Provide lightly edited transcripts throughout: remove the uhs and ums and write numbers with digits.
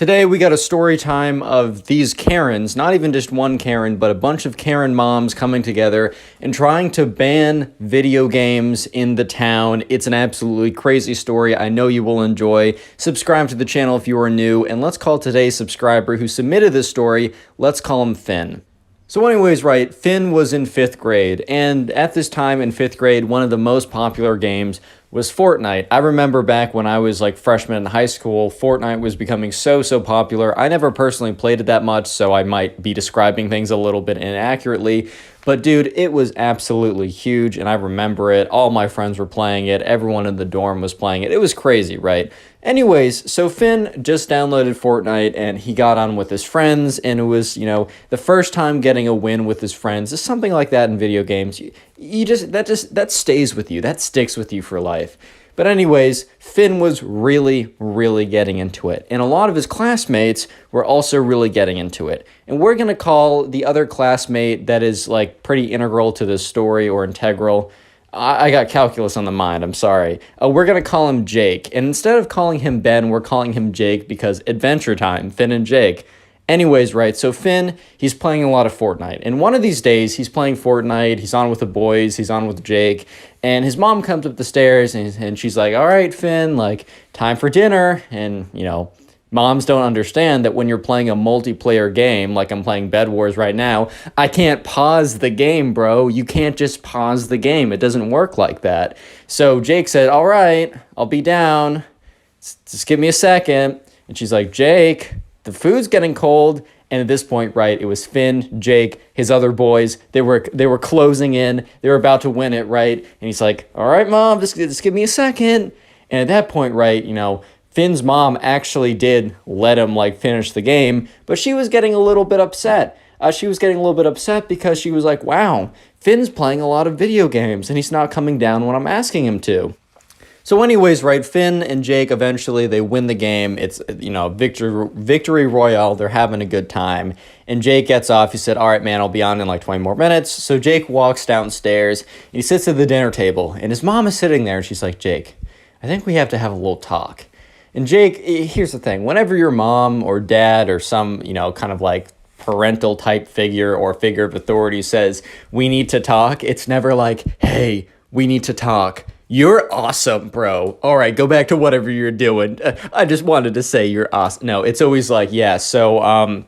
Today we got a story time of these Karens, not even just one Karen, but a bunch of Karen moms coming together and trying to ban video games in the town. It's an absolutely crazy story. I know you will enjoy. Subscribe to the channel if you are new, and let's call today's subscriber who submitted this story, let's call him Finn. So anyways, right, Finn was in 5th grade, and at this time in 5th grade, one of the most popular games was Fortnite. I remember back when I was like freshman in high school, Fortnite was becoming so popular. I never personally played it that much, so I might be describing things a little bit inaccurately. But dude, it was absolutely huge, and I remember it. All my friends were playing it. Everyone in the dorm was playing it. It was crazy, right? Anyways, so Finn just downloaded Fortnite, and he got on with his friends, and it was, the first time getting a win with his friends. Is something like that in video games. That stays with you. That sticks with you for life. But anyways, Finn was really getting into it. And a lot of his classmates were also really getting into it. And we're going to call the other classmate that is like pretty integral to this story or integral. I got calculus on the mind, I'm sorry. We're going to call him Jake. And instead of calling him Ben, we're calling him Jake because adventure time, Finn and Jake. Anyways, right, so Finn, he's playing a lot of Fortnite. And one of these days, he's playing Fortnite, he's on with the boys, he's on with Jake, and his mom comes up the stairs, and she's like, all right, Finn, like, time for dinner. And, moms don't understand that when you're playing a multiplayer game, like I'm playing Bed Wars right now, I can't pause the game, bro. You can't just pause the game. It doesn't work like that. So Jake said, all right, I'll be down. Just give me a second. And she's like, Jake, the food's getting cold. And at this point, right, it was Finn, Jake, his other boys. They were closing in. They were about to win it, right? And he's like, all right, Mom, just give me a second. And at that point, right, Finn's mom actually did let him, finish the game. But she was getting a little bit upset. She was getting a little bit upset because she was like, wow, Finn's playing a lot of video games, and he's not coming down when I'm asking him to. So anyways, right, Finn and Jake, eventually, they win the game. It's, victory royale. They're having a good time. And Jake gets off. He said, all right, man, I'll be on in 20 more minutes. So Jake walks downstairs. He sits at the dinner table, and his mom is sitting there, and she's like, Jake, I think we have to have a little talk. And Jake, here's the thing. Whenever your mom or dad or some, kind of parental type figure or figure of authority says, we need to talk, it's never like, hey, we need to talk. You're awesome, bro. All right, go back to whatever you're doing. I just wanted to say you're awesome. No, it's always like, yeah, so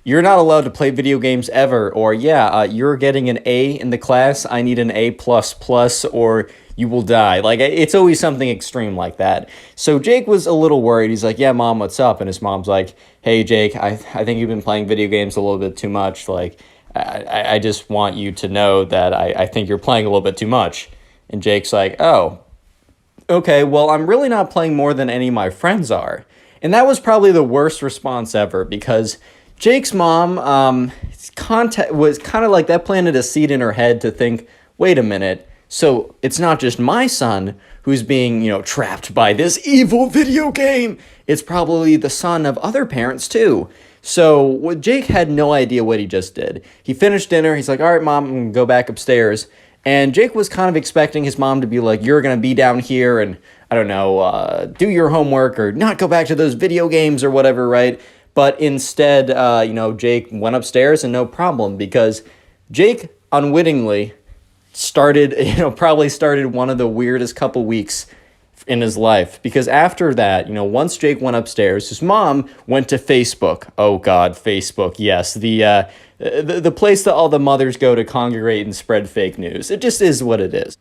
you're not allowed to play video games ever. Or, yeah, you're getting an A in the class. I need an A++, or you will die. It's always something extreme like that. So Jake was a little worried. He's like, yeah, Mom, what's up? And his mom's like, hey, Jake, I think you've been playing video games a little bit too much. I just want you to know that I think you're playing a little bit too much. And Jake's like, oh, okay, well, I'm really not playing more than any of my friends are. And that was probably the worst response ever because Jake's mom was kind of like that planted a seed in her head to think, wait a minute, so it's not just my son who's being, trapped by this evil video game. It's probably the son of other parents too. So Jake had no idea what he just did. He finished dinner. He's like, all right, Mom, I'm going to go back upstairs. And Jake was kind of expecting his mom to be like, you're going to be down here and, I don't know, do your homework or not go back to those video games or whatever, right? But instead, Jake went upstairs and no problem because Jake unwittingly probably started one of the weirdest couple weeks in his life. Because after that, once Jake went upstairs, his mom went to Facebook. Oh, God, Facebook, yes. The place that all the mothers go to congregate and spread fake news. It just is what it is.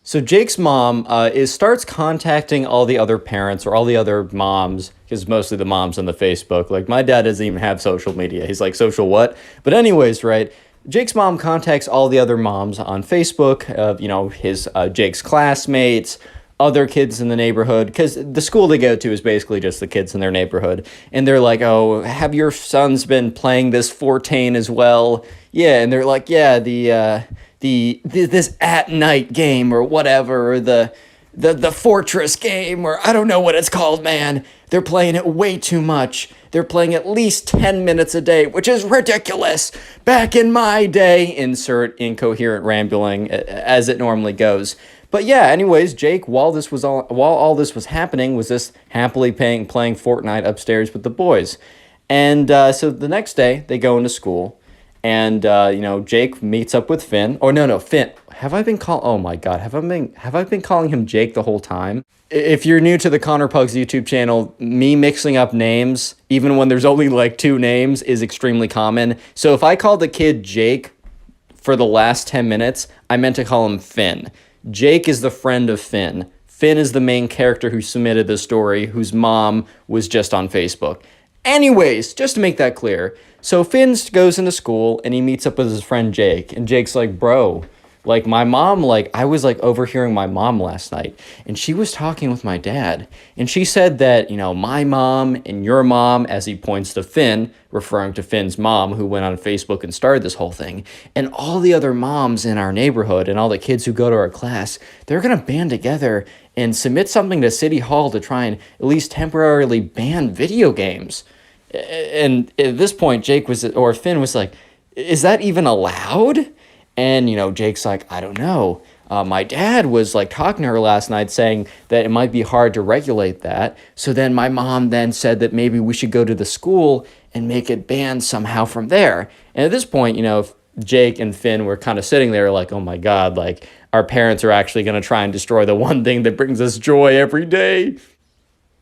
So Jake's mom starts contacting all the other parents or all the other moms, because mostly the moms on the Facebook. Like, my dad doesn't even have social media. He's like, social what? But anyways, right, Jake's mom contacts all the other moms on Facebook of, his Jake's classmates, other kids in the neighborhood, because the school they go to is basically just the kids in their neighborhood. And they're like, oh, have your sons been playing this Fortane as well? Yeah, and they're like, yeah, this at night game or whatever, or the fortress game, or I don't know what it's called, man. They're playing it way too much. They're playing at least 10 minutes a day, which is ridiculous. Back in my day, insert incoherent rambling as it normally goes. But yeah, anyways, Jake, while all this was happening, was just happily playing Fortnite upstairs with the boys. And so the next day, they go into school, and Jake meets up with Finn. Or no, Finn. Have I been call? Oh my God, have I been calling him Jake the whole time? If you're new to the Connor Pugs YouTube channel, me mixing up names, even when there's only like 2 names, is extremely common. So if I called the kid Jake for the last 10 minutes, I meant to call him Finn. Jake is the friend of Finn. Finn is the main character who submitted the story, whose mom was just on Facebook. Anyways, just to make that clear, so Finn goes into school and he meets up with his friend Jake, and Jake's like, bro, like my mom, like I was like overhearing my mom last night, and she was talking with my dad, and she said that, my mom and your mom, as he points to Finn, referring to Finn's mom, who went on Facebook and started this whole thing, and all the other moms in our neighborhood and all the kids who go to our class, they're going to band together and submit something to City Hall to try and at least temporarily ban video games. And at this point, Finn was like, is that even allowed? And, Jake's like, I don't know. My dad was like talking to her last night saying that it might be hard to regulate that. So then my mom then said that maybe we should go to the school and make it banned somehow from there. And at this point, Jake and Finn were kind of sitting there like, oh my God, like our parents are actually going to try and destroy the one thing that brings us joy every day.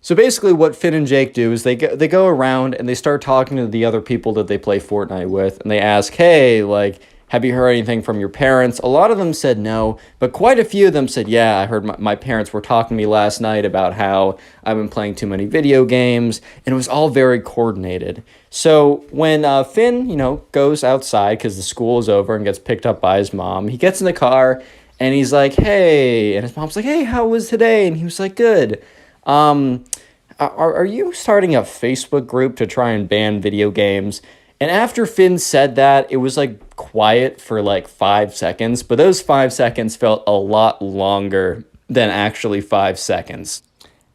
So basically what Finn and Jake do is they go around and they start talking to the other people that they play Fortnite with, and they ask, hey, like, have you heard anything from your parents? A lot of them said no, but quite a few of them said, yeah, I heard my parents were talking to me last night about how I've been playing too many video games, and it was all very coordinated. So when Finn, goes outside because the school is over and gets picked up by his mom, he gets in the car and he's like, hey, and his mom's like, hey, how was today? And he was like, good. Are you starting a Facebook group to try and ban video games? And after Finn said that, it was like quiet for like 5 seconds, but those 5 seconds felt a lot longer than actually 5 seconds.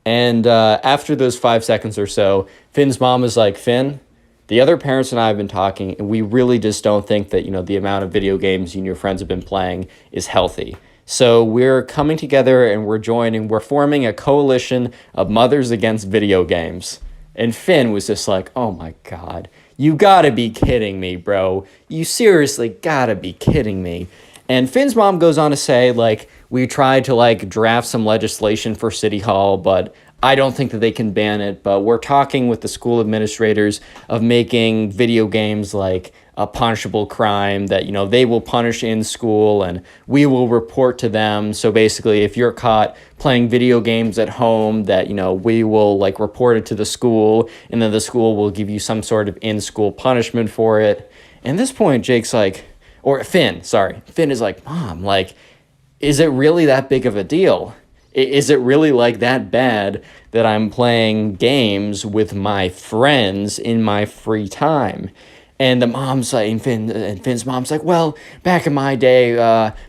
And after those 5 seconds or so, Finn's mom was like, Finn, the other parents and I have been talking, and we really just don't think that, the amount of video games you and your friends have been playing is healthy. So we're coming together and we're forming a coalition of mothers against video games. And Finn was just like, oh my God, you gotta be kidding me, bro. You seriously gotta be kidding me. And Finn's mom goes on to say, like, we tried to like draft some legislation for City Hall, but I don't think that they can ban it. But we're talking with the school administrators of making video games like a punishable crime that, they will punish in school and we will report to them. So basically, if you're caught playing video games at home, that, we will like report it to the school, and then the school will give you some sort of in-school punishment for it. And at this point, Finn is like, Mom, like, is it really that big of a deal? Is it really like that bad that I'm playing games with my friends in my free time? And the mom's like, and Finn's mom's like, well, back in my day,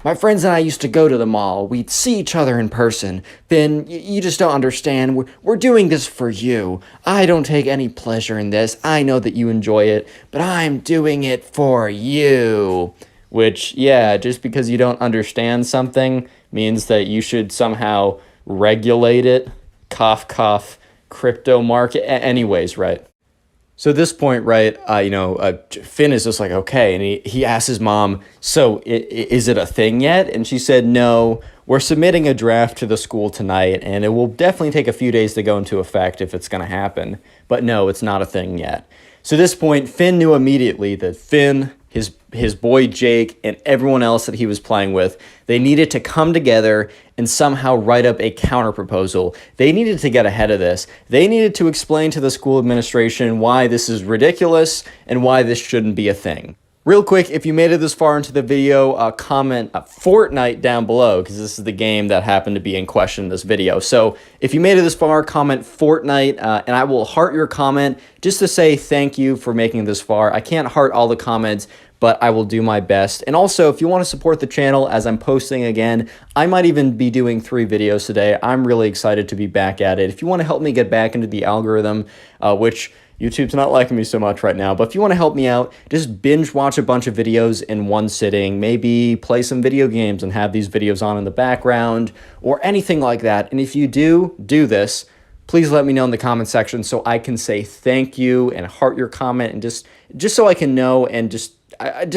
my friends and I used to go to the mall. We'd see each other in person. Finn, you just don't understand. We're doing this for you. I don't take any pleasure in this. I know that you enjoy it, but I'm doing it for you. Which, yeah, just because you don't understand something means that you should somehow regulate it. Cough, cough, crypto market. Anyways, right? So at this point, right, Finn is just like, okay, and he asks his mom, so is it a thing yet? And she said, no, we're submitting a draft to the school tonight, and it will definitely take a few days to go into effect if it's going to happen. But no, it's not a thing yet. So at this point, Finn knew immediately that Finn, his boy Jake, and everyone else that he was playing with, they needed to come together and somehow write up a counter proposal. They needed to get ahead of this. They needed to explain to the school administration why this is ridiculous and why this shouldn't be a thing. Real quick, if you made it this far into the video, comment Fortnite down below, because this is the game that happened to be in question in this video. So if you made it this far, comment Fortnite, and I will heart your comment just to say thank you for making it this far. I can't heart all the comments, but I will do my best. And also, if you want to support the channel as I'm posting again, I might even be doing 3 videos today. I'm really excited to be back at it. If you want to help me get back into the algorithm, which YouTube's not liking me so much right now, but if you want to help me out, just binge watch a bunch of videos in one sitting, maybe play some video games and have these videos on in the background or anything like that. And if you do this, please let me know in the comment section so I can say thank you and heart your comment, and just so I can know, and just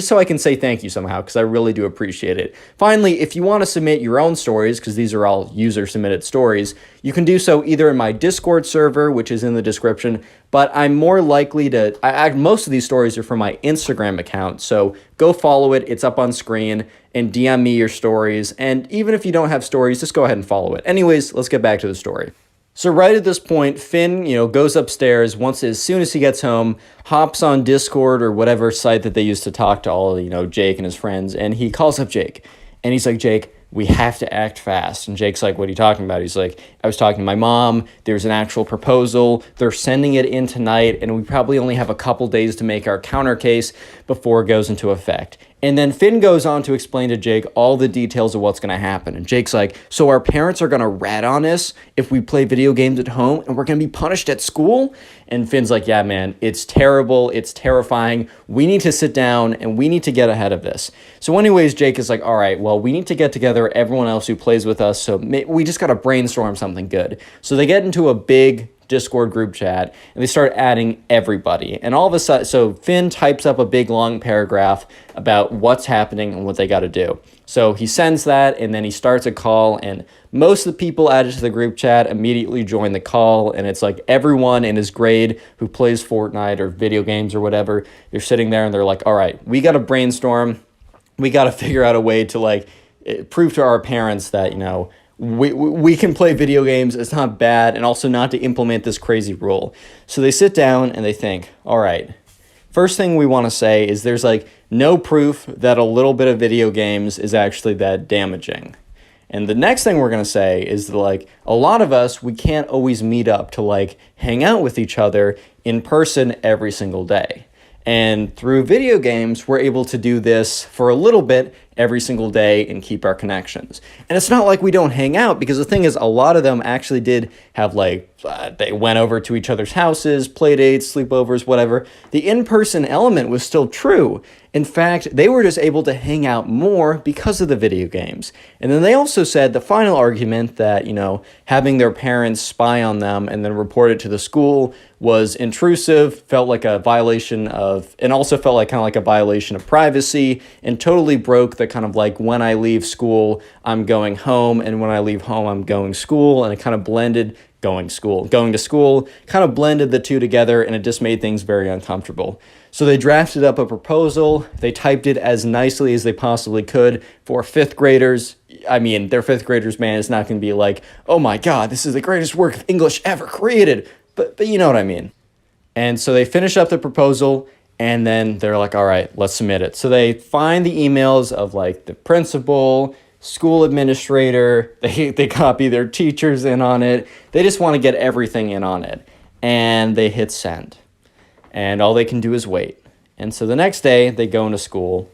so I can say thank you somehow, because I really do appreciate it. Finally, if you want to submit your own stories, because these are all user-submitted stories, you can do so either in my Discord server, which is in the description, but I'm more likely to... most of these stories are from my Instagram account, so go follow it. It's up on screen, and DM me your stories, and even if you don't have stories, just go ahead and follow it. Anyways, let's get back to the story. So right at this point, Finn, goes upstairs as soon as he gets home, hops on Discord or whatever site that they use to talk to all, Jake and his friends, and he calls up Jake. And he's like, Jake, we have to act fast. And Jake's like, what are you talking about? He's like, I was talking to my mom. There's an actual proposal. They're sending it in tonight, and we probably only have a couple days to make our counter case before it goes into effect. And then Finn goes on to explain to Jake all the details of what's going to happen. And Jake's like, so our parents are going to rat on us if we play video games at home, and we're going to be punished at school? And Finn's like, yeah, man, it's terrible. It's terrifying. We need to sit down, and we need to get ahead of this. So anyways, Jake is like, all right, well, we need to get together everyone else who plays with us, so we just got to brainstorm something good. So they get into a big Discord group chat, and they start adding everybody. And all of a sudden, so Finn types up a big long paragraph about what's happening and what they got to do. So he sends that, and then he starts a call, and most of the people added to the group chat immediately join the call, and it's like everyone in his grade who plays Fortnite or video games or whatever, they're sitting there and they're like, all right, we got to brainstorm. We got to figure out a way to prove to our parents that, we can play video games, it's not bad, and also not to implement this crazy rule. So they sit down and they think, all right, first thing we want to say is there's no proof that a little bit of video games is actually that damaging. And the next thing we're going to say is that, a lot of us, we can't always meet up to hang out with each other in person every single day. And through video games, we're able to do this for a little bit every single day and keep our connections. And it's not like we don't hang out, because the thing is, a lot of them actually did have they went over to each other's houses, play dates, sleepovers, whatever. The in-person element was still true. In fact, they were just able to hang out more because of the video games. And then they also said the final argument that, having their parents spy on them and then report it to the school was intrusive, felt like a violation of, and also felt like a violation of privacy, and totally broke the when I leave school, I'm going home, and when I leave home, I'm going school, and it kind of blended going to school, kind of blended the two together, and it just made things very uncomfortable. So they drafted up a proposal. They typed it as nicely as they possibly could for fifth graders. I mean, they're fifth graders, man. It's not going to be like, oh my God, this is the greatest work of English ever created. But you know what I mean. And so they finish up the proposal, and then they're like, all right, let's submit it. So they find the emails of the principal, school administrator, they copy their teachers in on it. They just want to get everything in on it. And they hit send. And all they can do is wait. And so the next day, they go into school,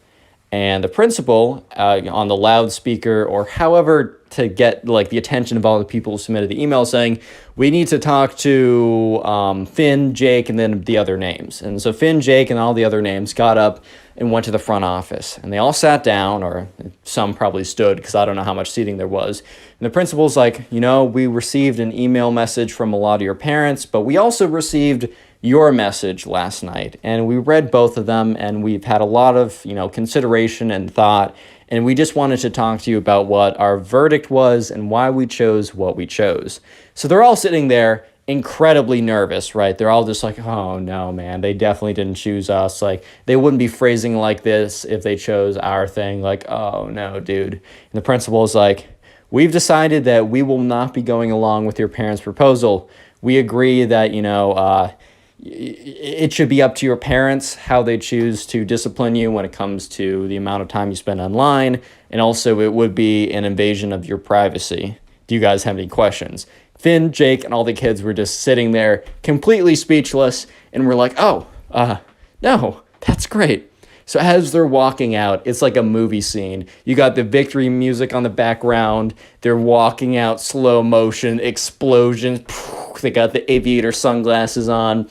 and the principal, on the loudspeaker, or however to get the attention of all the people who submitted the email, saying, we need to talk to Finn, Jake, and then the other names. And so Finn, Jake, and all the other names got up and went to the front office. And they all sat down, or some probably stood, because I don't know how much seating there was. And the principal's like, we received an email message from a lot of your parents, but we also received your message last night, and we read both of them, and we've had a lot of, consideration and thought, and we just wanted to talk to you about what our verdict was and why we chose what we chose. So they're all sitting there incredibly nervous, right? They're all just like, oh no, man, they definitely didn't choose us. They wouldn't be phrasing like this if they chose our thing. Oh no, dude. And the principal's like, we've decided that we will not be going along with your parents' proposal. We agree that, it should be up to your parents how they choose to discipline you when it comes to the amount of time you spend online, and also it would be an invasion of your privacy. Do you guys have any questions? Finn, Jake, and all the kids were just sitting there completely speechless, and we're like, no, that's great. So as they're walking out, it's like a movie scene. You got the victory music on the background. They're walking out, slow motion, explosions. They got the aviator sunglasses on.